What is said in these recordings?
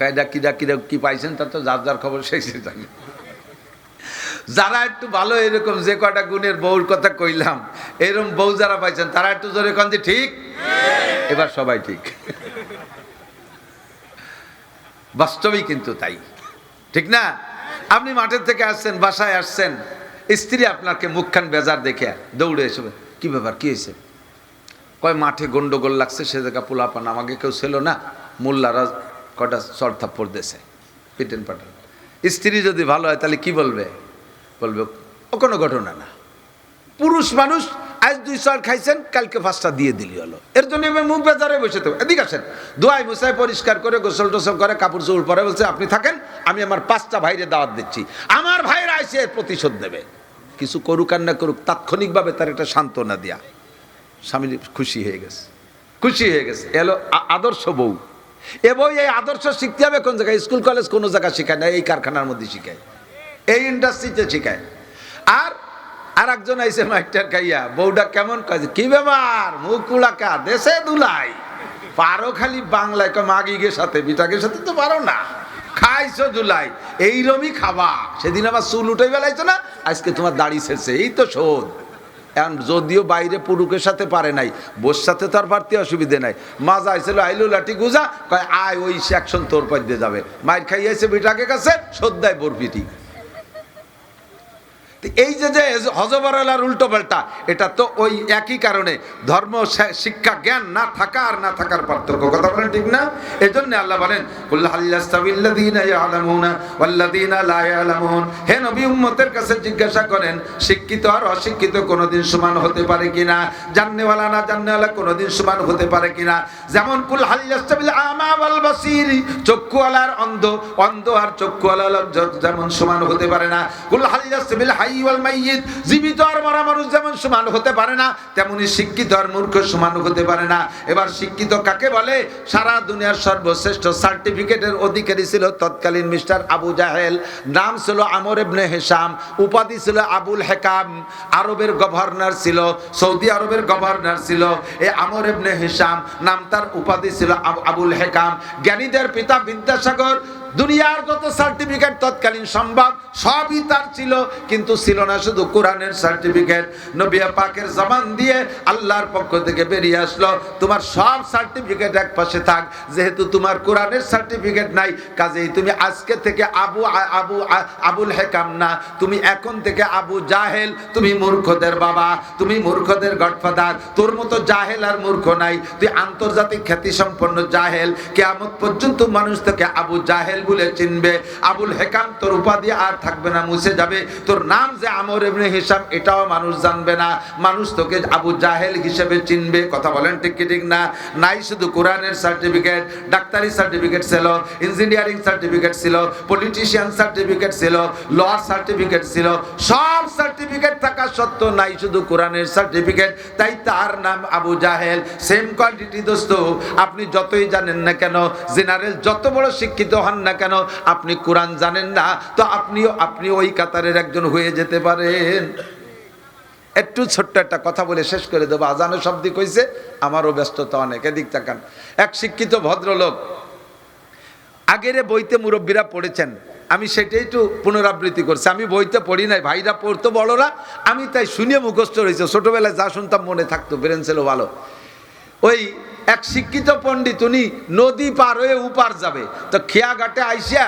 কায়দা কিরা কিরা কি পাইছেন তা তো যার যার খবর শেষে জানি। যারা একটু ভালো এরকম যে কয়টা গুণের বউর কথা কইলাম এরকম বউ যারা পাইছেন তারা একটু জোরে কন যে ঠিক। এবার সবাই ঠিক। বাস্তবেই কিন্তু তাই, ঠিক না? আপনি মাঠের থেকে আসছেন, বাসায় আসছেন, স্ত্রী আপনাকে মুখখান বেজার দেখে দৌড়ে এসে কি ব্যাপার, কি হয়েছে? কয় মাঠে গন্ডগোল লাগছে, সে জায়গা পোলাপান আমাকে কেউ ছিল না, মোল্লারা কটা চড় থাপ্পড় দিয়েছে, পিটেন পাটান। স্ত্রী যদি ভালো হয় তাহলে কি বলবে? বলবে ও কোনো ঘটনা না। পুরুষ মানুষ আজ 2 চড় খাইছেন, কালকে 5টা দিয়ে দিলি হলো। এর জন্য মুখ বেজারে বসে থাকবে। এদিকে আসেন, দোয়াই মুসাই পরিষ্কার করে গোসল টোসল করে কাপড় চোপড় পরে বলছে আপনি থাকেন, আমি আমার 5টা ভাইরে দাওয়াত দিচ্ছি, আমার ভাইরা এসে এর প্রতিশোধ নেবে। কিছু করুক আর না করুক, তাৎক্ষণিকভাবে তার একটা সান্ত্বনা দেয়া। স্বামী খুশি হয়ে গেছে, খুশি হয়ে গেছে। এলো আদর্শ বউ। এ বই এই আদর্শ শিখতে হবে কোন জায়গায়? স্কুল কলেজ কোনো জায়গায় শেখায় না, এই কারখানার মধ্যে শিখায়, এই ইন্ডাস্ট্রিতে শেখায়। আর একজন আইসে মাইটার খাইয়া, বউটা কেমন কাজ, কি ব্যাপার, মুখ কুলাকা দেশে দুলাই পারো খালি বাংলায়, মাগিগের সাথে বিটাকের সাথে তো পারো না, খাইছো দুলাই, এইরমই খাবা। সেদিন আমার চুল উঠে বেলাইছো না, আজকে তোমার দাড়ি ছেড়ছে, এই তো শোধ। এখন যদিও বাইরে পুরুষের সাথে পারে নাই, বোর সাথে তার পারতে অসুবিধে নাই। মাজা আইছিল, আইলো লাঠি গুজা, কয় আয় ওই সেকশন তোর পর দিয়ে যাবে। মায়ের খাইয়েছে বিটাকে কাছে, শ্রদ্ধায় বোর পিটি। এই যে হজবরালার উল্টো পাল্টা, এটা তো ওই একই কারণে, ধর্ম শিক্ষা জ্ঞান না থাকা আর না থাকার পার্থক্য। কথা বলেন ঠিক না? এই জন্য আল্লাহ বলেন কুল হাল ইয়াস্তাবিল্লাযীনা ইয়ালামুনা ওয়াল্লাযীনা লা ইয়ালামুন। হে নবী, উম্মতের কাছে জিজ্ঞাসা করেন শিক্ষিত আর অশিক্ষিত কোনোদিন সমান হতে পারে কিনা, জাননেওয়ালা না জাননেওয়ালা কোনোদিন সমান হতে পারে কিনা। যেমন কুল হাল ইয়াস্তাবিল আমা ওয়াল বাসীর, চক্ষুওয়ালা আর অন্ধ, অন্ধ আর চক্ষুওয়ালা যেমন সমান হতে পারে না। কুল হাল ইয়াস্তাবিল জীবিত আর মরা মানুষ যেমন সমান হতে পারে না, তেমনি শিক্ষিত আর মূর্খ সমান হতে পারে না। এবার শিক্ষিত কাকে বলে? সারা দুনিয়ার সর্বশ্রেষ্ঠ সার্টিফিকেটের অধিকারী ছিল তৎকালীন মিস্টার আবু জাহেল। নাম ছিল আমর ইবনে হিশাম, উপাধি ছিল আবুল হেকাম। আরবের গভর্নর ছিল, সৌদি আরবের গভর্নর ছিল এই আমর ইবনে হিশাম নাম, তার উপাধি ছিল আবুল হেকাম। জ্ঞানীদের পিতা বিদ্যাসাগর। দুনিয়ার যত সার্টিফিকেট তৎকালীন সম্ভব সবই তার ছিল, কিন্তু ছিল না শুধু কোরআনের সার্টিফিকেট। নবী পাকের জবান দিয়ে আল্লাহর পক্ষ থেকে বেরিয়ে আসলো, তোমার সব সার্টিফিকেট এক পাশে থাক, যেহেতু তোমার কোরআনের সার্টিফিকেট নাই, কাজেই তুমি আজকে থেকে আবুল হেকাম না, তুমি এখন থেকে আবু জাহেল। তুমি মূর্খদের বাবা, তুমি মূর্খদের গডফাদার। তোর মতো জাহেল আর মূর্খ নাই, তুই আন্তর্জাতিক খ্যাতি সম্পন্ন জাহেল। কিয়ামত পর্যন্ত মানুষ তোকে আবু জাহেল বলে চিনবে। আবুল হেকাম তোর উপাধি আর থাকবে না, মুছে যাবে। তোর নাম যে আমর ইবনে হিশাম এটাও মানুষ জানবে না, মানুষ তোকে আবু জাহেল হিসেবে চিনবে। কথা বলেন ঠিক কি ঠিক না? নাই শুধু কোরআনের সার্টিফিকেট, ডাক্তারি সার্টিফিকেট ছিল, ইঞ্জিনিয়ারিং সার্টিফিকেট ছিল, পলিটিশিয়ান সার্টিফিকেট ছিল, ল সার্টিফিকেট ছিল, সব সার্টিফিকেট থাকা সত্ত্বেও নাই শুধু কোরআনের সার্টিফিকেট, তাই তার নাম আবু জাহেল। সেম কোয়ান্টিটি দোস্ত, আপনি যতই জানেন না কেন, জেনারেল যত বড় শিক্ষিত হন না কেন, আপনি কোরআন জানেন না তো আপনি ওই কাতারের একজন হয়ে যেতে পারেন। একটু ছোট্ট একটা কথা বলে শেষ করে দেবো, আজানের শব্দ কইছে, আমারও ব্যস্ততা অনেক। এদিক তাকান। এক শিক্ষিত ভদ্রলোক, আগের বইতে মুরব্বীরা পড়েছেন, আমি সেটাই একটু পুনরাবৃত্তি করছি। আমি বইতে পড়ি নাই, ভাইরা পড়তো বড়রা, আমি তাই শুনে মুখস্থ রয়েছে। ছোটবেলায় যা শুনতাম মনে থাকতো, ব্রেন ছিল ভালো। ওই এক শিক্ষিত পণ্ডিত, উনি নদী পার হয়ে উপার যাবে, তো খেয়াঘাটে আইসা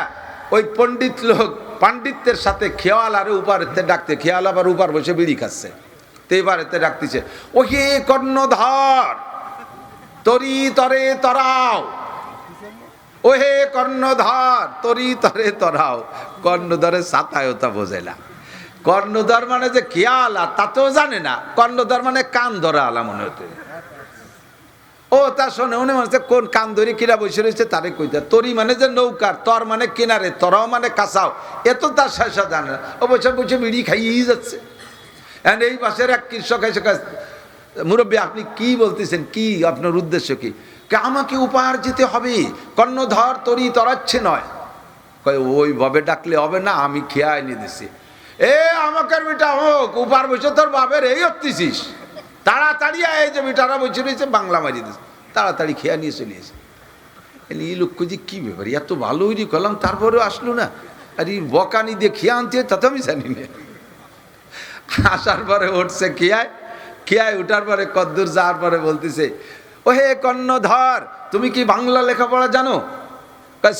ওই পণ্ডিত লোক পাণ্ডিত্যের সাথে খেয়ালারে উপারেতে ডাকতে, খেয়াল আবার উপার বসে বিড়ি খাচ্ছে, তো এবারেতে ডাকতেছে, ও হে কর্ণধর তরি তরে তরাও, ও হে কর্ণধর তরি তরে তরাও। কর্ণধরের সাতায়তা বোঝাইলা। কর্ণধর মানে যে খেয়ালা তাতেও জানে না, কর্ণধর মানে কান ধরা আলা মনে হতে। ও তা শোনে, উনি মানে কোন কান ধরে কিরা বসে রয়েছে তারে কইতে। তরি মানে যে নৌকার, তর মানে কিনারে, তরাও মানে কাঁচাও, এত তার শেষা জানে না। ও বসে বসে বিড়ি খাইয়েই যাচ্ছে। এই পাশের এক কৃষক এসে, মুরব্বী আপনি কি বলতেছেন, কি আপনার উদ্দেশ্য কি? আমাকে উপহার যেতে হবে, কর্ণধর তরি তরাচ্ছে নয়। কয় ওইভাবে ডাকলে হবে না, আমি খেয়া এনে দিছি। আমাকে বেটা হোক, উপহার বসে তোর বাপের এই হচ্ছিস, তাড়াতাড়ি এই যে বেটারা বসে রয়েছে বাংলা মারি দিস, তাড়াতাড়ি খেয়া নিয়ে চলে এসে। এই লোক যে কী ব্যাপার, এত ভালো হইরি করলাম তারপরেও আসলো না, আর এই বকানি দিয়ে খেয়ে আনতে তা তো আমি জানি না। আসার পরে উঠছে খেয়ায় উঠার পরে কদ্দূর যাওয়ার পরে বলতেছে, ও হে কর্ণধর, তুমি কি বাংলা লেখাপড়া জানো?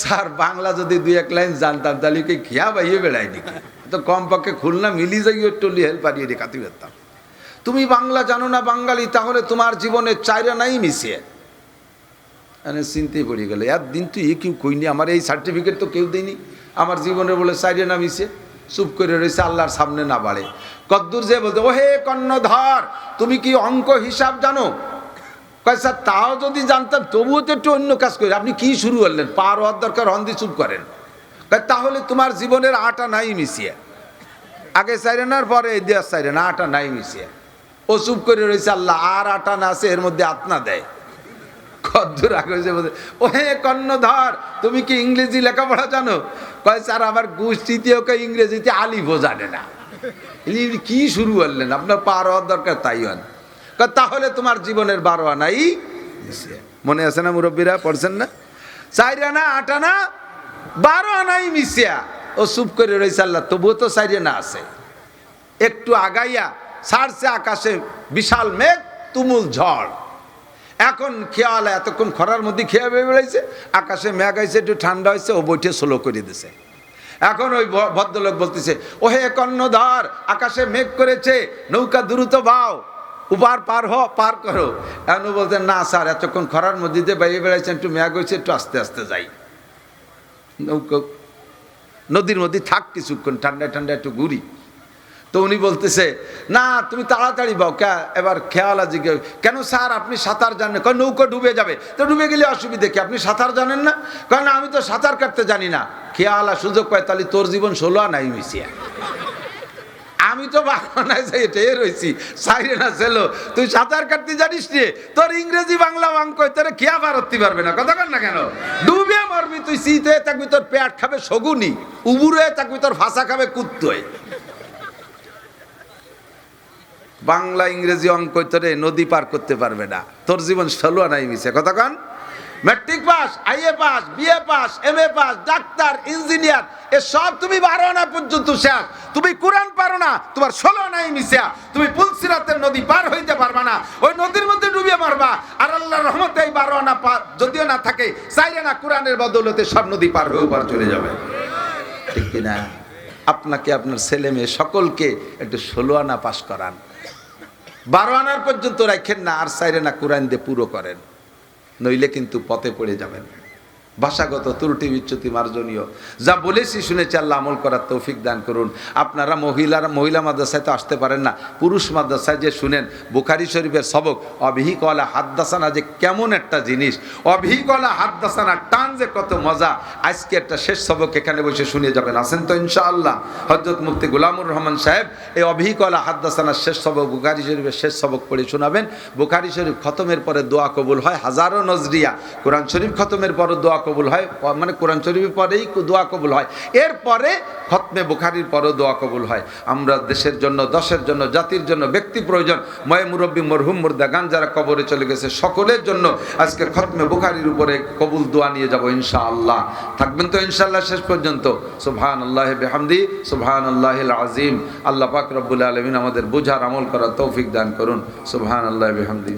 স্যার বাংলা যদি দুই এক লাইন জানতাম তাহলে কি খেয়া বাইয়ে বেড়ায়নি, তো কমপক্ষে খুলনা মিলি যাই একটু হেল পারিয়ে রেখাতে পারতাম। তুমি বাংলা জানো না বাঙালি, তাহলে তোমার জীবনে চাইরা নাই মিশিয়ে। চিনতে পড়ে গেল, একদিন তুই কেউ কইনি, আমার এই সার্টিফিকেট তো কেউ দেয়নি, আমার জীবনে বলে চাইরে না মিশে, চুপ করে রয়েছে, আল্লাহর সামনে না বাড়ে। কদ্দূর যে বলতে, ও হে কর্ণধর, তুমি কি অঙ্ক হিসাব জানো? কয় স্যার তাও যদি জানতাম তবুও তো একটু অন্য কাজ করি। আপনি কি শুরু করলেন? পার হওয়ার দরকার, হন্দি চুপ করেন। তাহলে তোমার জীবনের আটা নাই মিশিয়ে, আগে চাইরে না পরে এই দেওয়ার চাইরে না, আটা নাই মিশিয়ে। ও চুপ করে রয়েছে, আল্লাহ আর আটা না আছে এর মধ্যে আতনা দেয়। কদ্দূর আগে বলতে, ও হে কর্ণধর, তুমি কি ইংরেজি লেখাপড়া জানো? কয় স্যার আমার গোষ্ঠীতে ওকে ইংরেজিতে আলিফও জানে না। কি শুরু করলেন? আপনার পার হওয়ার দরকার তাই হন। তাহলে তোমার জীবনের 12 আনাই মিশিয়ে। মনে আছে না মুরব্বীরা, পড়ছেন না? 4 আনা 8 আনা 12 আনাই মিশিয়া। ও চুপ করে রয়েছে, আল্লাহ তবুও তো 4 আনা আছে। একটু আগাইয়া ছাড়ছে আকাশে বিশাল মেঘ, তুমুল ঝড়। এখন খেয়াল, এতক্ষণ খরার মধ্যে খেয়া বেড়াইছে, আকাশে মেঘ আইছে, একটু ঠান্ডা হয়েছে, ও বইটে স্লো করে দিছে। এখন ওই ভদ্রলোক বলতেছে, ও হে কর্ণধর, আকাশে মেঘ করেছে, নৌকা দ্রুত বাও, উপার পার করো। এখন বলতে, না স্যার এতক্ষণ খরার মধ্যে দিয়ে বাইরে বেড়াইছেন, একটু মেঘ হয়েছে, একটু আস্তে আস্তে যাই, নৌকা নদীর মধ্যে থাক কিছুক্ষণ, ঠান্ডায় ঠান্ডায় একটু ঘুরি। তো উনি বলতেছে, না তুমি তাড়াতাড়ি বাও। এবার খেয়ালা জিজ্ঞেস, কেন স্যার আপনি সাঁতার জানেন? কয় নৌকা ডুবে যাবে। তো ডুবে গেলে অসুবিধে কি, আপনি সাঁতার জানেন না? কারণ আমি তো সাঁতার কাটতে জানি না। খেয়ালা সুযোগ পায়, তাহলে তোর জীবন 16 আনাই মিশিয়া। আমি তো বাংলায় যাই এটাই রয়েছি, সাইরে না ছেলো, তুই সাঁতার কাটতে জানিস রে, তোর ইংরেজি বাংলা অঙ্ক তোর খেয়া পারতে পারবে না। কথা কর না কেন? ডুবে মরবি তুই, শীত হয়ে থাকবি তোর পেট খাবে শগুনি, উবুর হয়ে থাকবি তোর ভাষা খাবে কুত্তোয়। বাংলা ইংরেজি অঙ্ক তোরে নদী পার করতে পারবে না, তোর জীবন 16 আনাই মিশে। কথা কন? Matric pass, IA pass, BA pass, MA pass, doctor, engineer, এসব তুমি 12 আনা পর্যন্ত শেষ। তুমি কোরআন পারো না, তোমার 16 আনাই মিশা। তুমি পুলসিরাতের নদী পার হইতে পারবা না, ওই নদীর মধ্যে ডুবিয়ে মারবা। আর আল্লাহর রহমতে এই 12 আনা যদিও না থাকে, 4 আনা কোরআনের বদৌলতে সব নদী পার হয়ে পার চলে যাবে। ঠিক কিনা? আপনাকে, আপনার ছেলে মেয়ে সকলকে একটু 16 আনা পাস করান, 12 আনার পর্যন্ত রাখেন না, আর 4 আনা কোরআন দিয়ে পুরো করেন, নইলে কিন্তু পথে পড়ে যাবেন। ভাষাগত ত্রুটি বিচ্যুতি মার্জনীয়। যা বলেছি শুনেছি, আল্লাহ আমল করার তৌফিক দান করুন। আপনারা মহিলা মাদ্রাসায় তো আসতে পারেন না, পুরুষ মাদ্রাসায় যে শুনেন বুখারী শরীফের সবক, অবিহি কলা হাদ্দাসানা যে কেমন একটা জিনিস, অবিহি কলা হাদ্দাসানা টান যে কত মজা। আজকে একটা শেষ সবক এখানে বসে শুনে যাবেন, আছেন তো ইনশাআল্লাহ? হযরত মুফতি গোলামুর রহমান সাহেব এই অবিহি কলা হাদ্দাসানার শেষ সবক, বুখারী শরীফের শেষ সবক পড়ে শোনাবেন। বুখারী শরীফ খতমের পরে দোয়া কবুল হয়, হাজারো নজরিয়া। কোরআন শরীফ খতমের পরে দোয়া কবুল হয়, মানে কোরআন শরীফের পরেই দোয়া কবুল হয়, এরপরে খতমে বুখারীর পরেও দোয়া কবুল হয়। আমরা দেশের জন্য, দশের জন্য, জাতির জন্য, ব্যক্তি প্রয়োজন, ময় মুরব্বী মরহুম মুর্দাগান যারা কবরে চলে গেছে সকলের জন্য আজকে খতমে বুখারীর উপরে কবুল দোয়া নিয়ে যাব ইনশাআল্লাহ। থাকবেন তো ইনশাআল্লাহ শেষ পর্যন্ত? সুবহানাল্লাহি বিহামদি, সুবহানাল্লাহিল আযীম। আল্লাহ পাক রব্বুল আলামিন আমাদের বুঝার আমল করার তৌফিক দান করুন। সুবহানাল্লাহি বিহামদি।